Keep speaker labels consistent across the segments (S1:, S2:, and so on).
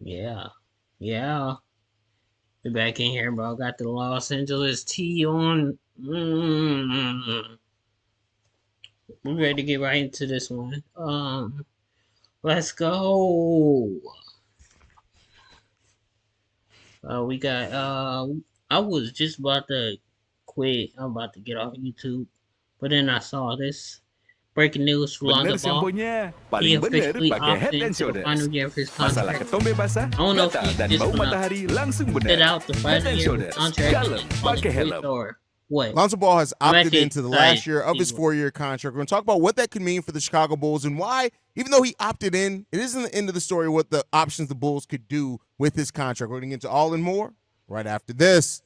S1: Yeah. Yeah. We're back in here, bro. Got the Los Angeles T on. We're ready to get right into this one. Let's go. We got I was just about to quit. I'm about to get off YouTube. But then I saw this breaking news for
S2: Bener
S1: Lonzo Ball.
S2: samponya,
S1: He
S2: paling bener
S1: officially
S2: pakai
S1: opted
S2: Head and
S1: into the final
S2: Shoulders.
S1: year of his
S2: Masalah
S1: contract.
S2: ketombe basah,
S1: I don't know if
S2: gatal,
S1: he's
S2: dan
S1: just
S2: bau
S1: gonna
S2: matahari langsung
S1: sit
S2: bener.
S1: out the
S2: Head
S1: final
S2: and
S1: year of his
S2: Shoulders,
S1: contract
S2: kalem,
S1: and call it
S2: pakai
S1: quits
S2: helm.
S1: or what.
S3: Lonzo Ball has
S1: I'm
S3: opted
S1: actually
S3: into the
S1: excited
S3: last year
S1: to
S3: of
S1: see
S3: his
S1: what.
S3: 4-year contract. We're going to talk about what that could mean for the Chicago Bulls and why, even though he opted in, it isn't the end of the story what the options the Bulls could do with his contract. We're going to get into all and more right after this.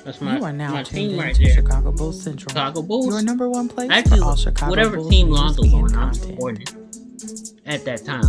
S1: That's
S4: You are now
S1: my
S4: tuned
S1: team
S4: in
S1: right
S4: to
S1: there.
S4: Chicago Bulls Central,
S1: Chicago Bulls.
S4: your number one place
S1: Actually,
S4: for all Chicago
S1: whatever
S4: Bulls
S1: team
S4: news
S1: Lonzo's
S4: and
S1: on, I'm
S4: content.
S1: supporting at that time.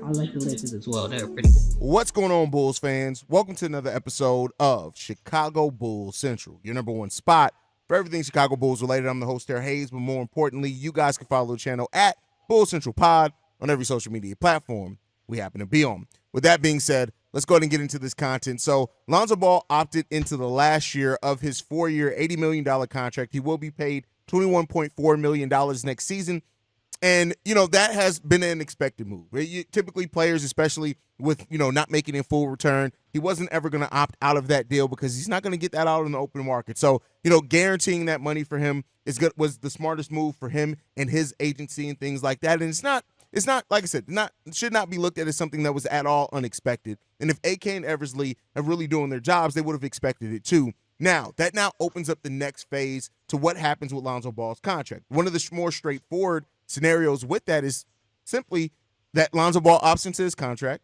S1: I like the Lakers as well. They're pretty good.
S3: What's going on, Bulls fans? Welcome to another episode of Chicago Bulls Central, your number one spot for everything Chicago Bulls related. I'm the host, Terry Hayes, but more importantly, you guys can follow the channel at Bulls Central Pod on every social media platform we happen to be on. With that being said, let's go ahead and get into this content. So Lonzo Ball opted into the last year of his 4-year, $80 million contract. He will be paid $21.4 million next season. And, that has been an expected move. Typically players, especially with, not making a full return, he wasn't ever going to opt out of that deal because he's not going to get that out in the open market. So, guaranteeing that money for him was the smartest move for him and his agency and things like that. And it's not, like I said, should not be looked at as something that was at all unexpected. And if AK and Eversley are really doing their jobs, they would have expected it too. That now opens up the next phase to what happens with Lonzo Ball's contract. One of the more straightforward scenarios with that is simply that Lonzo Ball opts into his contract.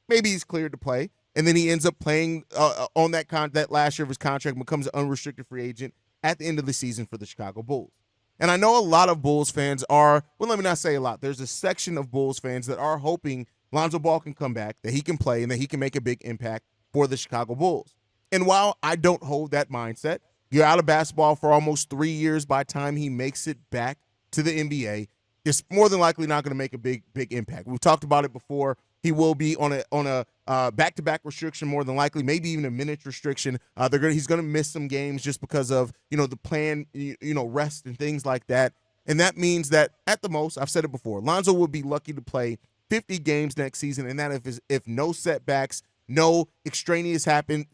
S3: Maybe he's cleared to play, and then he ends up playing on that last year of his contract and becomes an unrestricted free agent at the end of the season for the Chicago Bulls. And I know a lot of Bulls fans are, well, let me not say a lot. There's a section of Bulls fans that are hoping Lonzo Ball can come back, that he can play, and that he can make a big impact for the Chicago Bulls. And while I don't hold that mindset, you're out of basketball for almost 3 years by the time he makes it back to the NBA. It's more than likely not going to make a big impact. We've talked about it before. He will be on a back-to-back restriction, more than likely, maybe even a minute restriction. He's going to miss some games just because of the plan, rest and things like that. And that means that at the most, I've said it before, Lonzo will be lucky to play 50 games next season, and that if no setbacks, no extraneous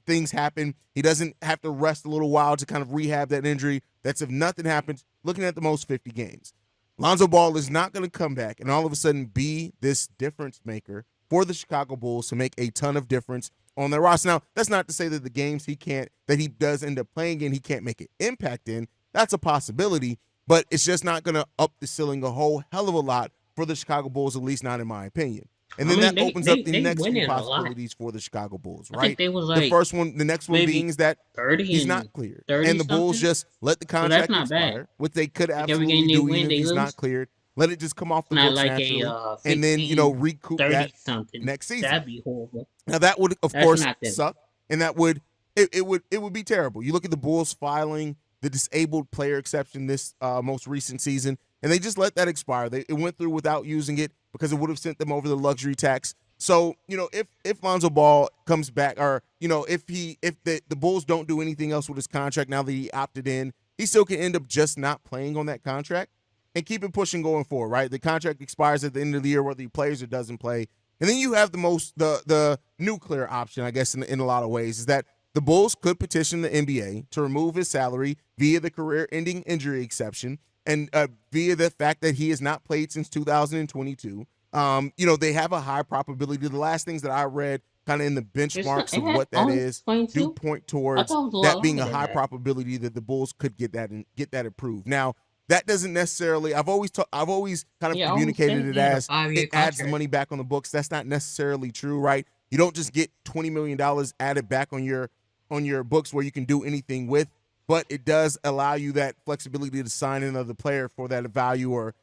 S3: things happen, he doesn't have to rest a little while to kind of rehab that injury. That's if nothing happens. Looking at the most 50 games. Lonzo Ball is not going to come back and all of a sudden be this difference maker for the Chicago Bulls to make a ton of difference on their roster. Now, that's not to say that the games that he does end up playing in, he can't make an impact in. That's a possibility, but it's just not going to up the ceiling a whole hell of a lot for the Chicago Bulls, at least not in my opinion. And then that opens up the next few possibilities for the Chicago Bulls, right?
S1: I think they was like
S3: the next one being is that
S1: 30
S3: he's not cleared.
S1: 30
S3: And the Bulls just let the contract expire, which they could absolutely do even if he's not cleared. Let it just come off the books
S1: like
S3: naturally,
S1: 15,
S3: and then, recoup that next season.
S1: That'd be horrible.
S3: Now, that would, of course, suck, and that would it would be terrible. You look at the Bulls filing the disabled player exception this most recent season, and they just let that expire. It went through without using it because it would have sent them over the luxury tax. So, if Lonzo Ball comes back, or, if the Bulls don't do anything else with his contract now that he opted in, he still can end up just not playing on that contract and keep it pushing going forward, right? The contract expires at the end of the year, whether he plays or doesn't play. And then you have the nuclear option, I guess, in a lot of ways, is that the Bulls could petition the NBA to remove his salary via the career-ending injury exception and via the fact that he has not played since 2022. They have a high probability. The last things that I read kind of in the benchmarks of what that is do point towards that being a high probability that the Bulls could get that approved. Now, that doesn't necessarily. I've always kind of communicated it as it adds the money back on the books. That's not necessarily true, right? You don't just get $20 million added back on your books where you can do anything with, but it does allow you that flexibility to sign another player for that value or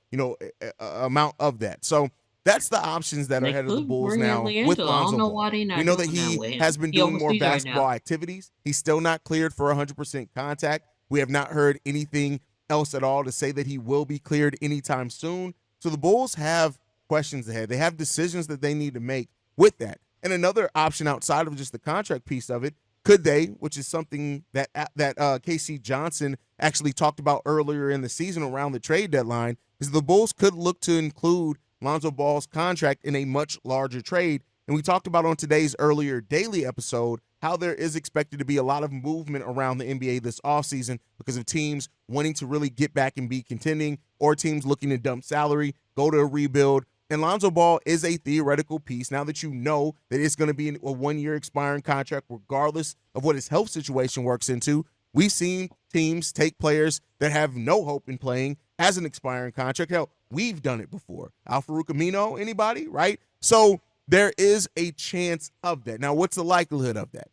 S3: amount of that. So that's the options that are ahead of the Bulls now with Lonzo Ball. We know that he has been doing more basketball activities. He's still not cleared for 100% contact. We have not heard anything else at all to say that he will be cleared anytime soon. So the Bulls have questions ahead. They have decisions that they need to make with that. And another option outside of just the contract piece of it, could they, which is something that KC Johnson actually talked about earlier in the season around the trade deadline, is the Bulls could look to include Lonzo Ball's contract in a much larger trade. And we talked about on today's earlier daily episode how there is expected to be a lot of movement around the NBA this offseason because of teams wanting to really get back and be contending, or teams looking to dump salary, go to a rebuild. And Lonzo Ball is a theoretical piece now that you know that it's going to be a 1-year expiring contract regardless of what his health situation works into. We've seen teams take players that have no hope in playing as an expiring contract. Hell, we've done it before. Al-Farouq Amino, anybody, right? So there is a chance of that. Now, what's the likelihood of that?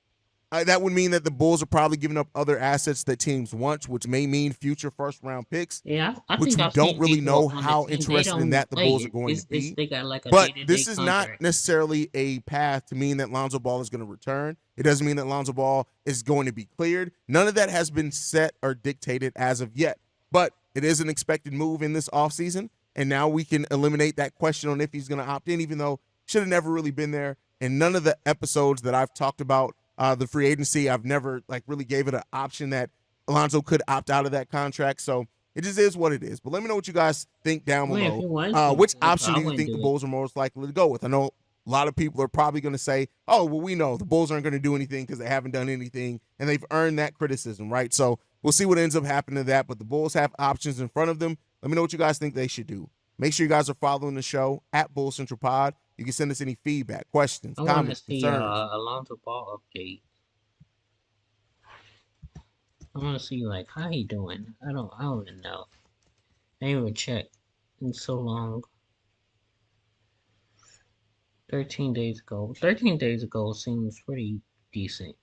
S3: That would mean that the Bulls are probably giving up other assets that teams want, which may mean future first-round picks.
S1: Yeah, I
S3: which
S1: think
S3: we
S1: I've
S3: don't
S1: seen
S3: really
S1: people
S3: know
S1: on
S3: how
S1: the team, they
S3: interested in
S1: don't
S3: that the
S1: play
S3: Bulls
S1: it.
S3: are going to be.
S1: They got like a
S3: But
S1: day-to-day
S3: this is not
S1: contract.
S3: necessarily a path to mean that Lonzo Ball is going to return. It doesn't mean that Lonzo Ball is going to be cleared. None of that has been set or dictated as of yet. But it is an expected move in this offseason, and now we can eliminate that question on if he's going to opt in, even though should have never really been there. And none of the episodes that I've talked about the free agency, I've never really gave it an option that Lonzo could opt out of that contract. So it just is what it is. But let me know what you guys think down
S1: Well, if you
S3: below.
S1: want to,
S3: Which
S1: I
S3: option do you
S1: wouldn't
S3: think
S1: do
S3: the
S1: it.
S3: Bulls are most likely to go with? I know a lot of people are probably going to say, oh, well, we know the Bulls aren't going to do anything because they haven't done anything, and they've earned that criticism, right? So we'll see what ends up happening to that. But the Bulls have options in front of them. Let me know what you guys think they should do. Make sure you guys are following the show at Bull Central Pod. You can send us any feedback, questions,
S1: I want to
S3: comments,
S1: see
S3: concerns.
S1: Lonzo Ball update. I want to see like how he doing. I don't even know. I ain't even checked in so long. 13 days ago. 13 days ago seems pretty decent.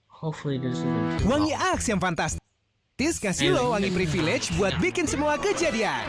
S1: Hopefully this isn't too
S2: Wangi
S1: long.
S2: aks yang fantastis kasih lo wangi privilege buat bikin semua kejadian.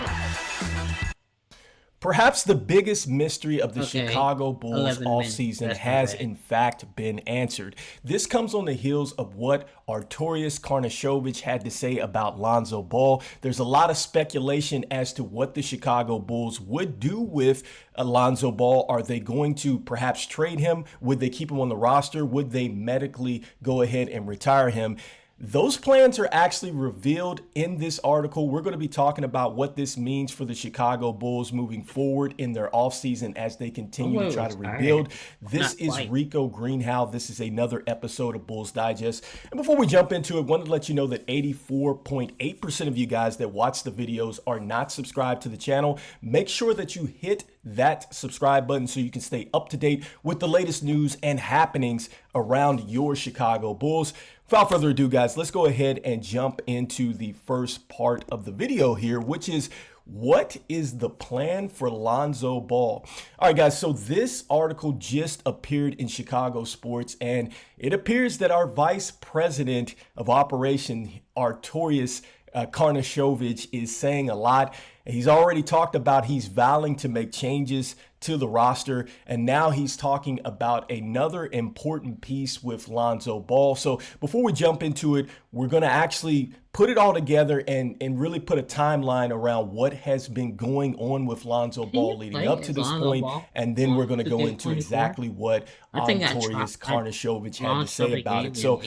S4: Perhaps the biggest mystery of the
S1: Okay,
S4: Chicago Bulls
S1: 11 minutes.
S4: offseason
S1: That's
S4: has
S1: correct.
S4: in fact been answered. This comes on the heels of what Arturas Karnisovas had to say about Lonzo Ball. There's a lot of speculation as to what the Chicago Bulls would do with Lonzo Ball. Are they going to perhaps trade him? Would they keep him on the roster? Would they medically go ahead and retire him? Those plans are actually revealed in this article. We're going to be talking about what this means for the Chicago Bulls moving forward in their offseason as they continue to try to rebuild. This is Rico Greenhow. This is another episode of Bulls Digest. And before we jump into it, I wanted to let you know that 84.8% of you guys that watch the videos are not subscribed to the channel. Make sure that you hit that subscribe button so you can stay up to date with the latest news and happenings around your Chicago Bulls. Without further ado, guys, let's go ahead and jump into the first part of the video here, which is what is the plan for Lonzo Ball? All right, guys, so this article just appeared in Chicago Sports, and it appears that our vice president of operation, Arturas Karnisovas, is saying a lot. He's already talked about he's vowing to make changes to the roster, and now he's talking about another important piece with Lonzo Ball. So before we jump into it, we're going to actually put it all together and really put a timeline around what has been going on with Lonzo Ball leading up to this point, and then we're going to go into exactly what Arturas Karnisovas had to say about it. So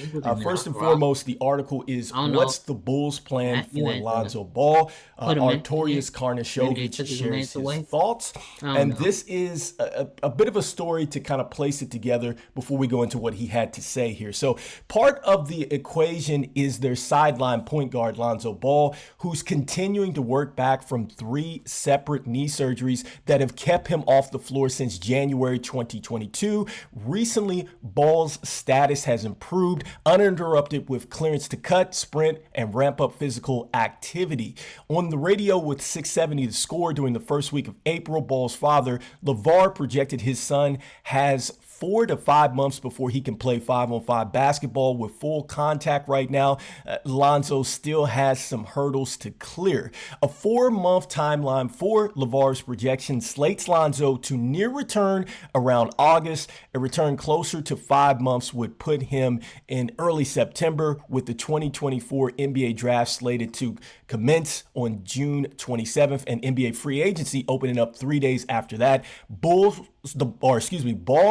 S4: first and foremost, the article is what's the Bulls' plan for Lonzo Ball? Arturas Karnisovas shares his thoughts, and this is a bit of a story to kind of place it together before we go into what he had to say here. So part of the equation is their sideline point guard Lonzo Ball, who's continuing to work back from 3 separate knee surgeries that have kept him off the floor since January 2022. Recently, Ball's status has improved, uninterrupted with clearance to cut, sprint, and ramp up physical activity. On the radio with 670 The Score during the first week of April, Ball's father, LeVar, projected his son has 4 to 5 months before he can play 5-on-5 basketball with full contact right now. Lonzo still has some hurdles to clear. A 4-month timeline for LeVar's projection slates Lonzo to near return around August. A return closer to 5 months would put him in early September, with the 2024 NBA draft slated to commence on June 27th and NBA free agency opening up 3 days after that. Ball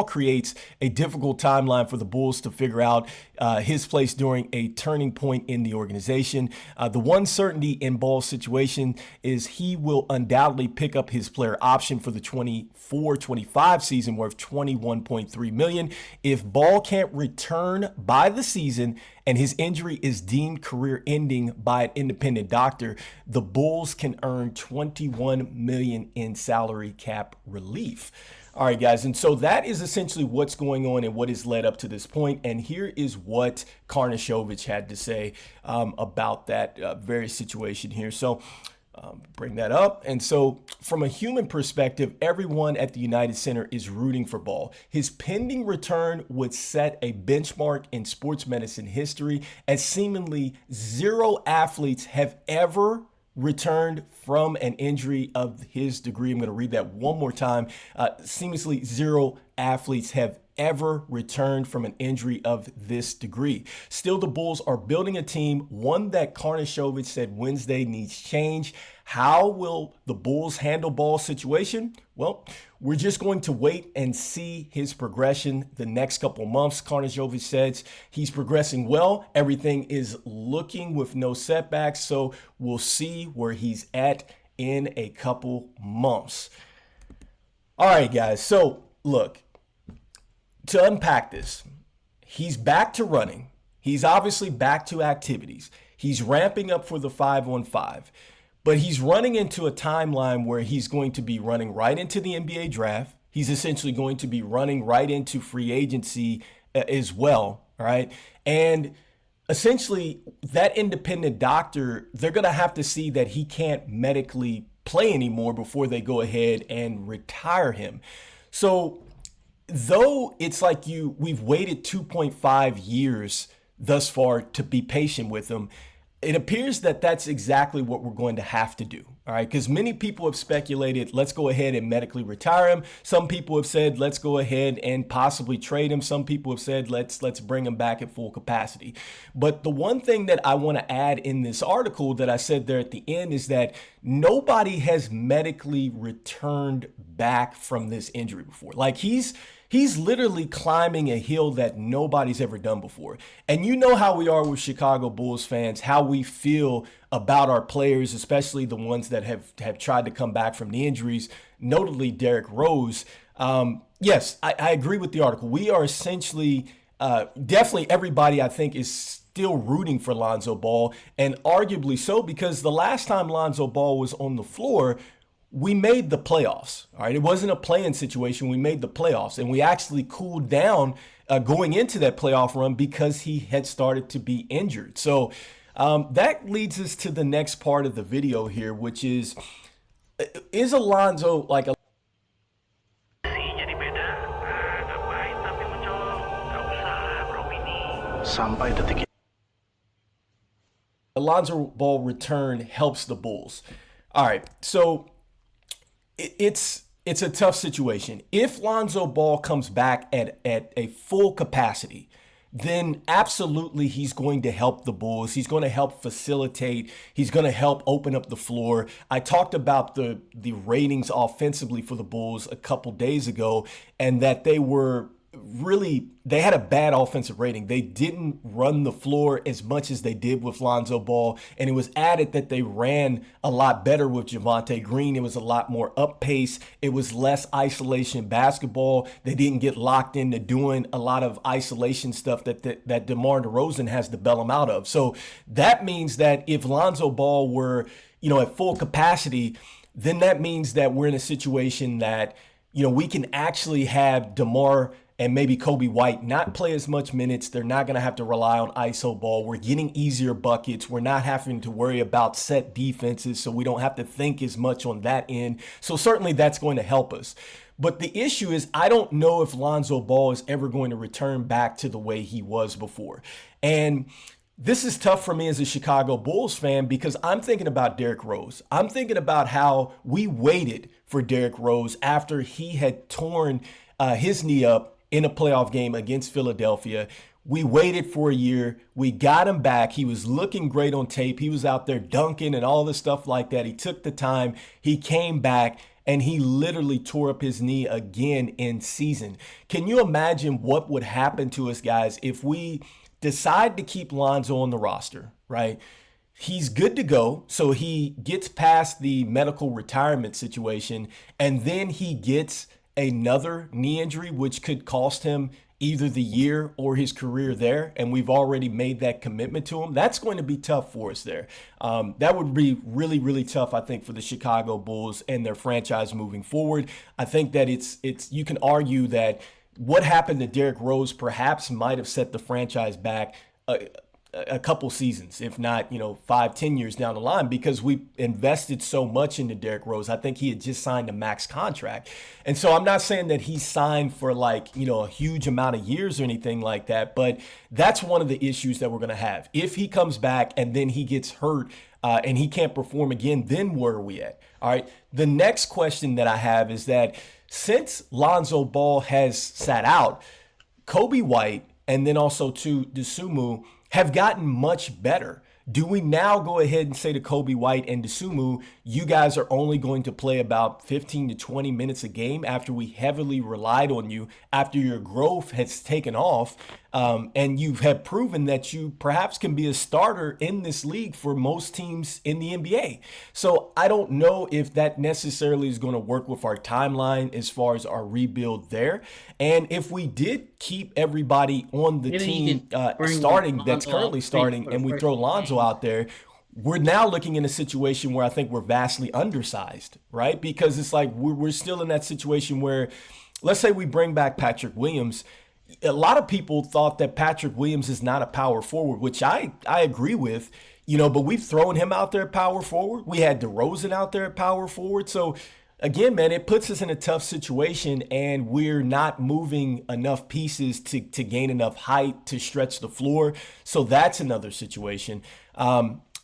S4: creates a difficult timeline for the Bulls to figure out his place during a turning point in the organization. The one certainty in Ball's situation is he will undoubtedly pick up his player option for the 24-25 season worth $21.3 million. If Ball can't return by the season and his injury is deemed career-ending by an independent doctor, the Bulls can earn $21 million in salary cap relief. All right, guys, and so that is essentially what's going on and what has led up to this point. And here is what Karnisovich had to say about that very situation here. So bring that up. And so from a human perspective, everyone at the United Center is rooting for Ball. His pending return would set a benchmark in sports medicine history, as seemingly 0 athletes have ever returned from an injury of his degree. I'm going to read that one more time. Seemingly 0 athletes have ever returned from an injury of this degree. Still, the Bulls are building a team, one that Karnisovich said Wednesday needs change. How will the Bulls handle Ball's situation? Well, we're just going to wait and see his progression the next couple of months. Karnisovich says he's progressing well. Everything is looking with no setbacks. So we'll see where he's at in a couple months. All right, guys. So look, to unpack this, he's back to running. He's obviously back to activities. He's ramping up for the 5-on-5. But he's running into a timeline where he's going to be running right into the NBA draft. He's essentially going to be running right into free agency as well, all right? And essentially, that independent doctor, they're going to have to see that he can't medically play anymore before they go ahead and retire him. So though it's like we've waited 2.5 years thus far to be patient with him, it appears that that's exactly what we're going to have to do. All right, because many people have speculated, let's go ahead and medically retire him. Some people have said, let's go ahead and possibly trade him. Some people have said, let's bring him back at full capacity. But the one thing that I want to add in this article that I said there at the end is that nobody has medically returned back from this injury before. Like he's literally climbing a hill that nobody's ever done before. And you know how we are with Chicago Bulls fans, how we feel about our players, especially the ones that have tried to come back from the injuries, notably Derrick Rose. Yes, I agree with the article. We are essentially, definitely everybody I think is still rooting for Lonzo Ball, and arguably so because the last time Lonzo Ball was on the floor, we made the playoffs. All right, it wasn't a play-in situation. We made the playoffs, and we actually cooled down going into that playoff run because he had started to be injured. So that leads us to the next part of the video here, which is Alonzo like a
S5: sampai detik
S4: Lonzo Ball return helps the Bulls. All right, so it's a tough situation. If Lonzo Ball comes back at a full capacity, then absolutely he's going to help the Bulls. He's going to help facilitate. He's going to help open up the floor. I talked about the ratings offensively for the Bulls a couple days ago, and that they had a bad offensive rating. They didn't run the floor as much as they did with Lonzo Ball, and it was added that they ran a lot better with Javonte Green. It was a lot more up pace. It was less isolation basketball. They didn't get locked into doing a lot of isolation stuff that DeMar DeRozan has to bail them out of. So that means that if Lonzo Ball were, at full capacity, then that means that we're in a situation that, we can actually have DeMar and maybe Kobe White not play as much minutes. They're not going to have to rely on ISO ball. We're getting easier buckets. We're not having to worry about set defenses, so we don't have to think as much on that end. So certainly that's going to help us. But the issue is I don't know if Lonzo Ball is ever going to return back to the way he was before. And this is tough for me as a Chicago Bulls fan because I'm thinking about Derrick Rose. I'm thinking about how we waited for Derrick Rose after he had torn his knee up in a playoff game against Philadelphia. We waited for a year. We got him back. He was looking great on tape. He was out there dunking and all this stuff like that. He took the time. He came back and he literally tore up his knee again in season. Can you imagine what would happen to us, guys, if we decide to keep Lonzo on the roster, right? He's good to go. So he gets past the medical retirement situation and then he gets another knee injury, which could cost him either the year or his career there. And we've already made that commitment to him. That's going to be tough for us there. That would be really, really tough, I think, for the Chicago Bulls and their franchise moving forward. I think that it's you can argue that what happened to Derrick Rose perhaps might have set the franchise back a couple seasons, if not, 5-10 years down the line, because we invested so much into Derrick Rose. I think he had just signed a max contract. And so I'm not saying that he signed for a huge amount of years or anything like that, but that's one of the issues that we're going to have. If he comes back and then he gets hurt and he can't perform again, then where are we at? All right. The next question that I have is that since Lonzo Ball has sat out, Kobe White and then also to Dosunmu have gotten much better. Do we now go ahead and say to Kobe White and Dosunmu, you guys are only going to play about 15 to 20 minutes a game after we heavily relied on you, after your growth has taken off, and you have proven that you perhaps can be a starter in this league for most teams in the NBA. So I don't know if that necessarily is going to work with our timeline as far as our rebuild there. And if we did keep everybody on the team starting, that's currently starting, and we throw Lonzo out there, we're now looking in a situation where I think we're vastly undersized, right? Because it's like we're still in that situation where, let's say we bring back Patrick Williams. A lot of people thought that Patrick Williams is not a power forward, which I agree with, but we've thrown him out there at power forward. We had DeRozan out there at power forward. So again, man, it puts us in a tough situation and we're not moving enough pieces to gain enough height to stretch the floor. So that's another situation.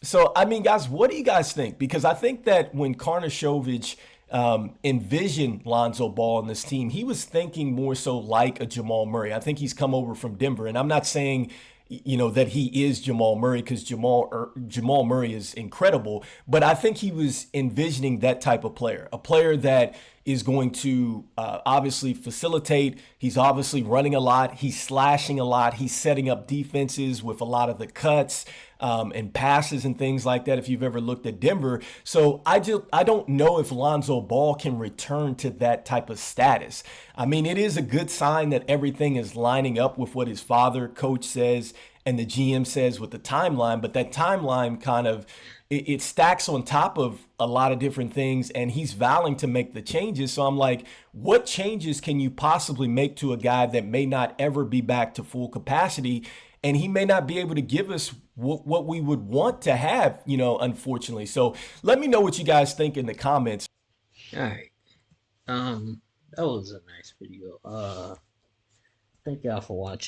S4: So, I mean, guys, what do you guys think? Because I think that when Karnisovich envisioned Lonzo Ball in this team, he was thinking more so like a Jamal Murray. I think he's come over from Denver, and I'm not saying that he is Jamal Murray, because Jamal Murray is incredible, but I think he was envisioning that type of player, a player that is going to obviously facilitate. He's obviously running a lot. He's slashing a lot. He's setting up defenses with a lot of the cuts and passes and things like that, if you've ever looked at Denver. So I don't know if Lonzo Ball can return to that type of status. I mean, it is a good sign that everything is lining up with what his father, coach, says and the GM says with the timeline, but that timeline kind of it stacks on top of a lot of different things, and he's vowing to make the changes. So I'm like, what changes can you possibly make to a guy that may not ever be back to full capacity? And he may not be able to give us what we would want to have, unfortunately. So let me know what you guys think in the comments.
S1: All right. That was a nice video. Thank y'all for watching.